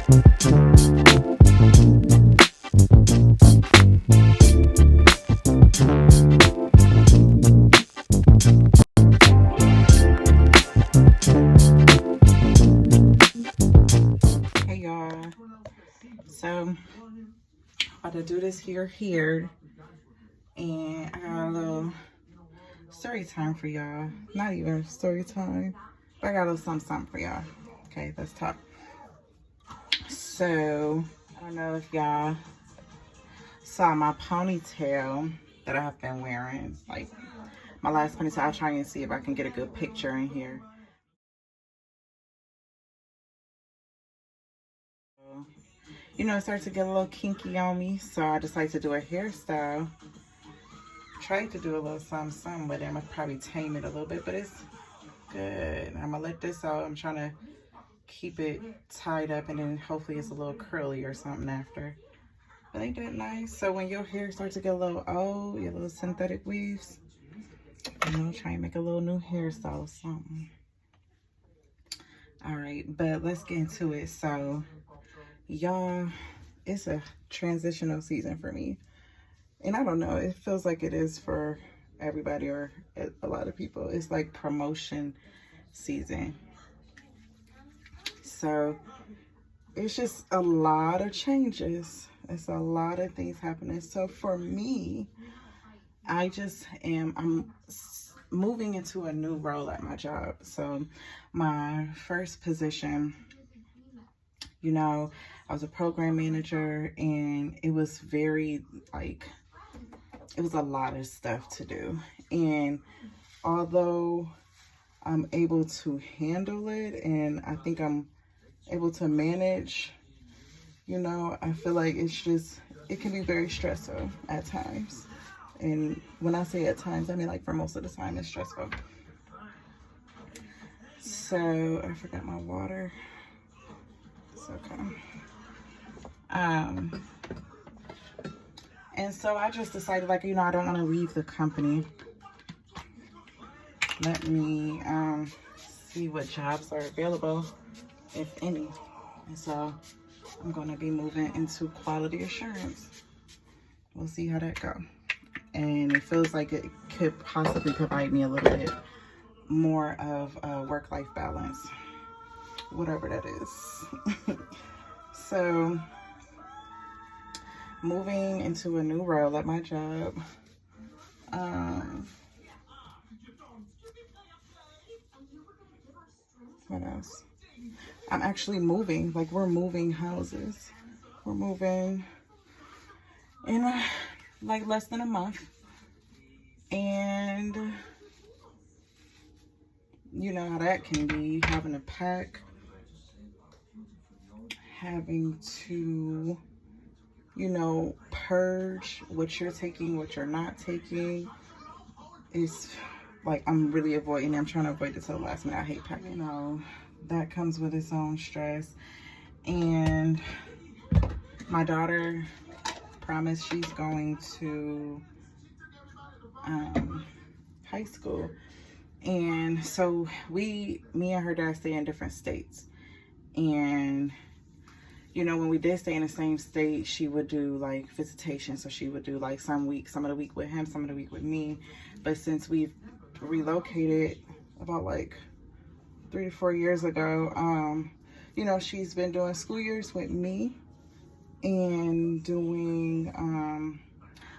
Hey y'all, so I'm about to do this here, and I got a little story time for y'all. Not even story time, but I got a little something for y'all. Okay, let's talk. So I don't know if y'all saw my ponytail that I have been wearing, like my last ponytail. I'll try and see if I can get a good picture in here. You know, it started to get a little kinky on me, so I decided to do a hairstyle. Tried to do a little something with it. I'm gonna probably tame it a little bit, but it's good. I'm gonna let this out. I'm trying to keep it tied up, and then hopefully it's a little curly or something after. But ain't that nice? So when your hair starts to get a little old, your little synthetic weaves, you know, try and make a little new hairstyle or something. All right, but let's get into it. So y'all, it's a transitional season for me. And I don't know, it feels like it is for everybody or a lot of people. It's like promotion season. So it's just a lot of changes. It's a lot of things happening. So for me, I'm moving into a new role at my job. So my first position, you know, I was a program manager, and it was very like, it was a lot of stuff to do. And although I'm able to handle it, and I think I'm able to manage, you know, I feel like it can be very stressful at times. And when I say at times, I mean like for most of the time it's stressful. So I forgot my water. It's okay. And so I just decided, like, you know, I don't want to leave the company. Let me see what jobs are available, if any. And so I'm going to be moving into quality assurance. We'll see how that goes. And it feels like it could possibly provide me a little bit more of a work-life balance, whatever that is. So moving into a new role at my job. What else? I'm actually moving. Like, we're moving houses. We're moving in like less than a month. And you know how that can be, having to pack, having to, you know, purge what you're taking, what you're not taking. It's like, I'm really avoiding it. I'm trying to avoid it till the last minute. I hate packing. You know, that comes with its own stress. And my daughter promised she's going to high school. And so me and her dad stay in different states. And you know, when we did stay in the same state, she would do like visitation. So she would do like some of the week with him, some of the week with me. But since we've relocated about like 3 to 4 years ago, you know, she's been doing school years with me and doing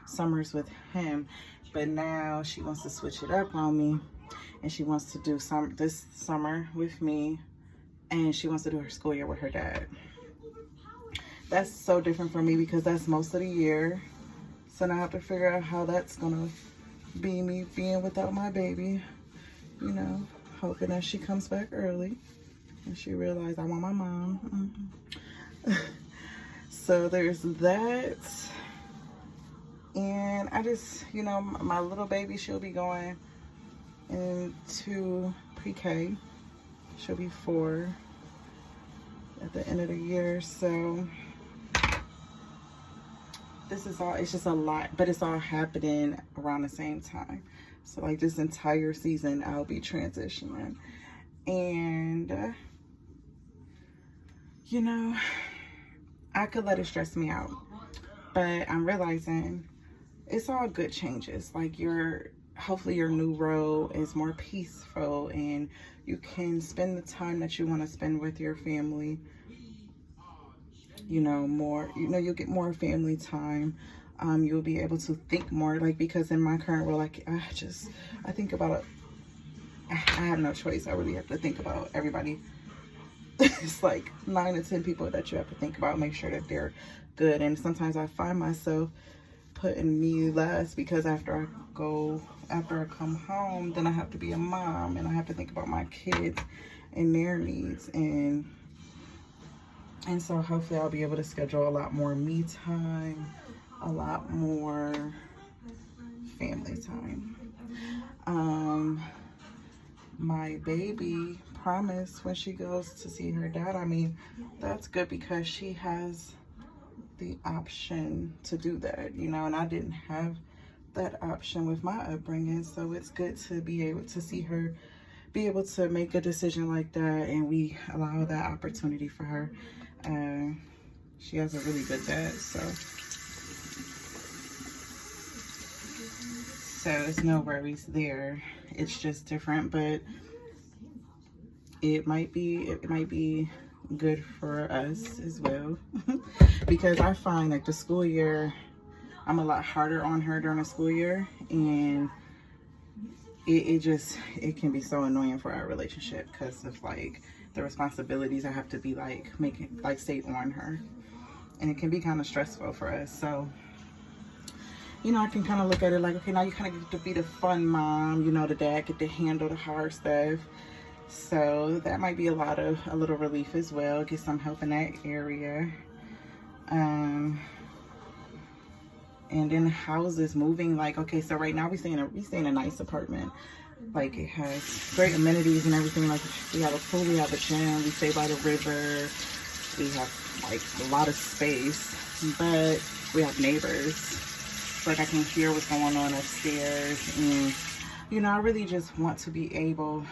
summers with him. But now she wants to switch it up on me, and she wants to do this summer with me, and she wants to do her school year with her dad. That's so different for me because that's most of the year. So now I have to figure out how that's gonna be, me being without my baby. You know, hoping that she comes back early and she realized I want my mom. So there's that. And I just, you know, my little baby, she'll be going into pre-K. She'll be 4 at the end of the year. So this is all, it's just a lot, but it's all happening around the same time. So like this entire season, I'll be transitioning. And, you know, I could let it stress me out. But I'm realizing it's all good changes. Like hopefully your new role is more peaceful and you can spend the time that you want to spend with your family, you know, more, you know, you'll get more family time. You'll be able to think more, like, because in my current role, like, I think about it. I have no choice. I really have to think about everybody. It's like 9 to 10 people that you have to think about, make sure that they're good. And sometimes I find myself putting me last, because after I come home, then I have to be a mom and I have to think about my kids and their needs. And so hopefully I'll be able to schedule a lot more me time, a lot more family time. My baby promised when she goes to see her dad, I mean, that's good because she has the option to do that, you know, and I didn't have that option with my upbringing. So it's good to be able to see her be able to make a decision like that, and we allow that opportunity for her. She has a really good dad, so there's no worries there. It's just different, but it might be good for us as well. Because I find like the school year, I'm a lot harder on her during the school year, and it can be so annoying for our relationship because of like the responsibilities I have to be like making, like, stay on her, and it can be kind of stressful for us. So, you know, I can kind of look at it like, okay, now you kind of get to be the fun mom, you know, the dad get to handle the hard stuff. So that might be a little relief as well, get some help in that area. And then houses moving, like, okay, so right now we stay in a nice apartment. Like, it has great amenities and everything. Like, we have a pool, we have a gym, we stay by the river, we have like a lot of space, but we have neighbors. So, like, I can hear what's going on upstairs, and you know, I really just want to be able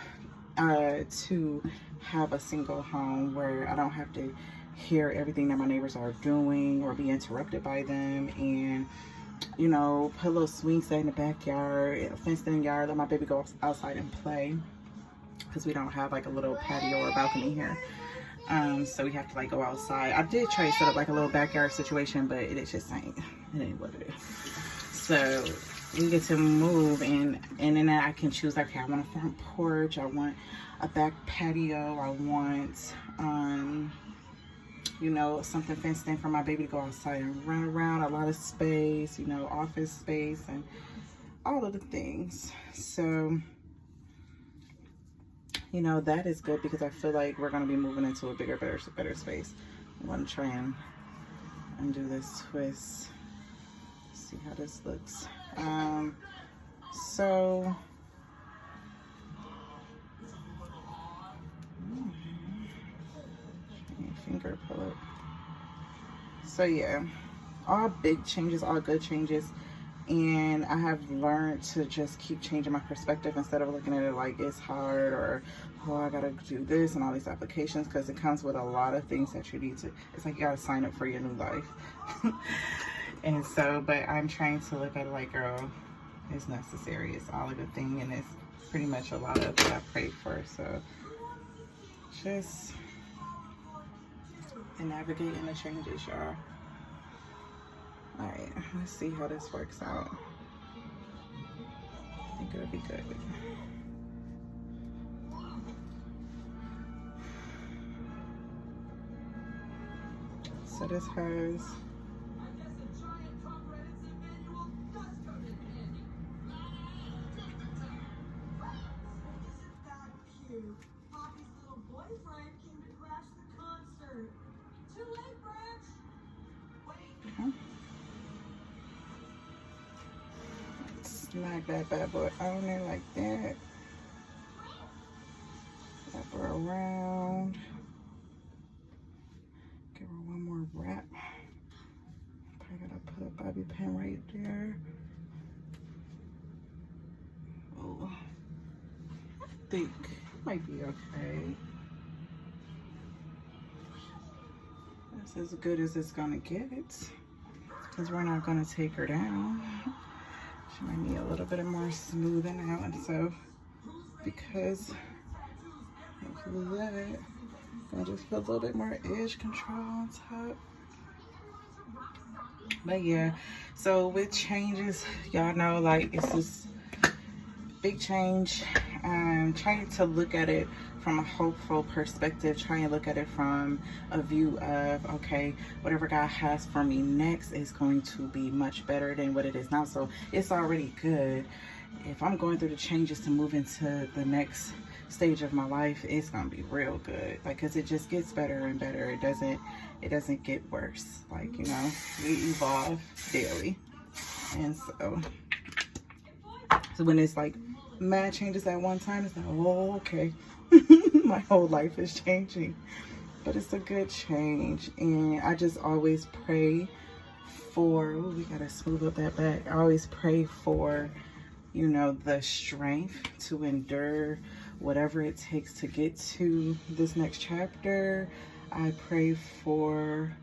to have a single home where I don't have to hear everything that my neighbors are doing or be interrupted by them. And, you know, put a little swing set in the backyard, a fenced in yard, let my baby go outside and play, because we don't have like a little patio or balcony here. So we have to like go outside. I did try to set up like a little backyard situation, but it just ain't what it is. So we get to move, and then I can choose, like, okay, I want a front porch, I want a back patio, I want you know, something fenced in for my baby to go outside and run around, a lot of space, you know, office space, and all of the things. So, you know, that is good because I feel like we're going to be moving into a bigger, better space. I'm going to try and undo this twist, see how this looks. So finger pull it. So yeah, all big changes, all good changes, and I have learned to just keep changing my perspective instead of looking at it like it's hard or, oh, I gotta do this and all these applications, because it comes with a lot of things that you need to, it's like you gotta sign up for your new life. And so, but I'm trying to look at it like, girl, it's necessary, it's all a good thing, and it's pretty much a lot of what I prayed for. So just navigating the changes, y'all. All right, let's see how this works out. I think it'll be good. So this has smack that bad boy on there like that. Wrap her around. Give her one more wrap. Probably gotta put a bobby pin right there. Oh, I think it might be okay. That's as good as it's gonna get, because we're not gonna take her down. She might need a little bit of more smoothing out, and so because of that, I just put a little bit more edge control on top. But yeah, so with changes, y'all know, like, it's this big change. Trying to look at it from a hopeful perspective, trying to look at it from a view of, okay, whatever God has for me next is going to be much better than what it is now. So it's already good. If I'm going through the changes to move into the next stage of my life, it's gonna be real good, like, because it just gets better and better. It doesn't get worse. Like, you know, we evolve daily. And so when it's like mad changes at one time, it's like, oh, okay. My whole life is changing. But it's a good change. And I just always pray for, ooh, we gotta smooth up that back. I always pray for, you know, the strength to endure whatever it takes to get to this next chapter. I pray for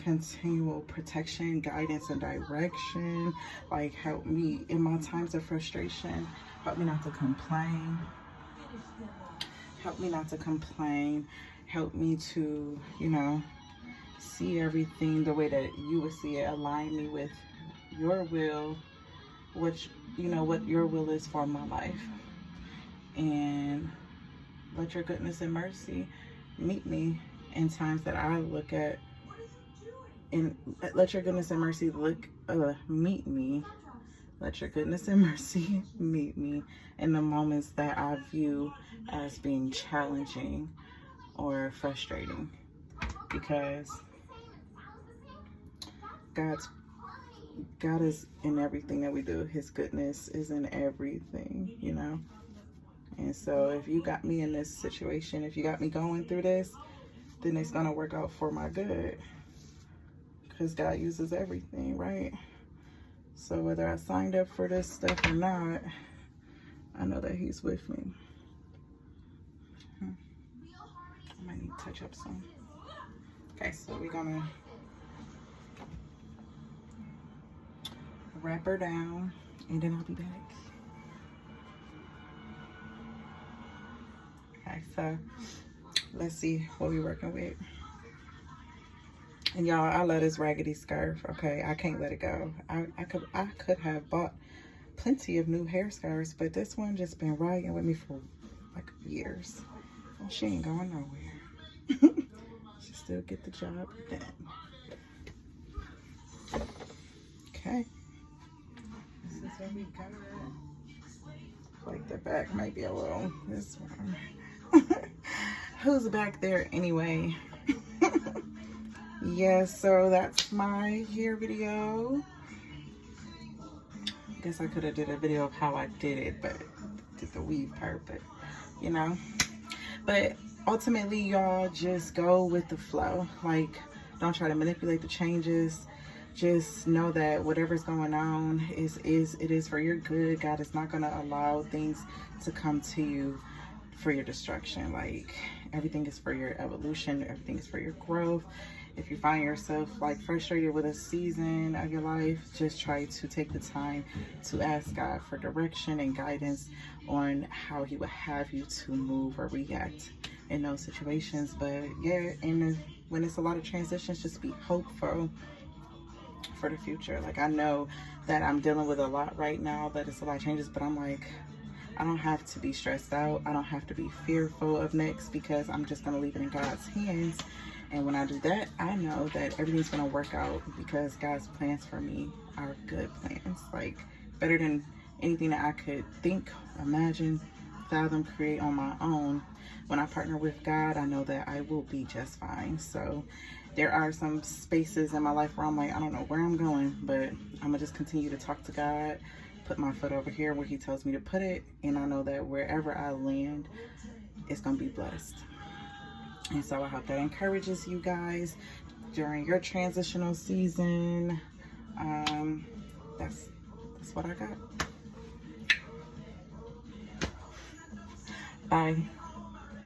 continual protection, guidance, and direction. Like, help me in my times of frustration. Help me not to complain. Help me not to complain. Help me to, you know, see everything the way that you would see it. Align me with your will, which, you know, what your will is for my life. And let your goodness and mercy meet me in times that I look at, and let your goodness and mercy meet me. Let your goodness and mercy meet me in the moments that I view as being challenging or frustrating, because God is in everything that we do. His goodness is in everything, you know. And so if you got me in this situation, if you got me going through this, then it's gonna work out for my good, because God uses everything, right? So whether I signed up for this stuff or not, I know that He's with me. I might need to touch up some. Okay, so we're gonna wrap her down, and then I'll be back. Okay, so let's see what we're working with. And y'all, I love this raggedy scarf. Okay, I can't let it go. I could have bought plenty of new hair scarves, but this one just been riding with me for like years. Well, she ain't going nowhere. She still get the job done. Okay. This is what we got. Like, the back might be a little, this one. Who's back there anyway? Yeah, so that's my hair video. I guess I could have did a video of how I did it, but did the weave part, but you know. But ultimately, y'all, just go with the flow. Like, don't try to manipulate the changes. Just know that whatever's going on it is for your good. God is not going to allow things to come to you for your destruction. Like, everything is for your evolution. Everything is for your growth. If you find yourself like frustrated with a season of your life, just try to take the time to ask God for direction and guidance on how He would have you to move or react in those situations. But yeah, and when it's a lot of transitions, just be hopeful for the future. Like, I know that I'm dealing with a lot right now, that it's a lot of changes, but I'm like, I don't have to be stressed out. I don't have to be fearful of next, because I'm just going to leave it in God's hands. And when I do that, I know that everything's going to work out, because God's plans for me are good plans. Like, better than anything that I could think, imagine, fathom, create on my own. When I partner with God, I know that I will be just fine. So there are some spaces in my life where I'm like, I don't know where I'm going, but I'm going to just continue to talk to God, put my foot over here where He tells me to put it. And I know that wherever I land, it's going to be blessed. And so I hope that encourages you guys during your transitional season. That's what I got. Bye.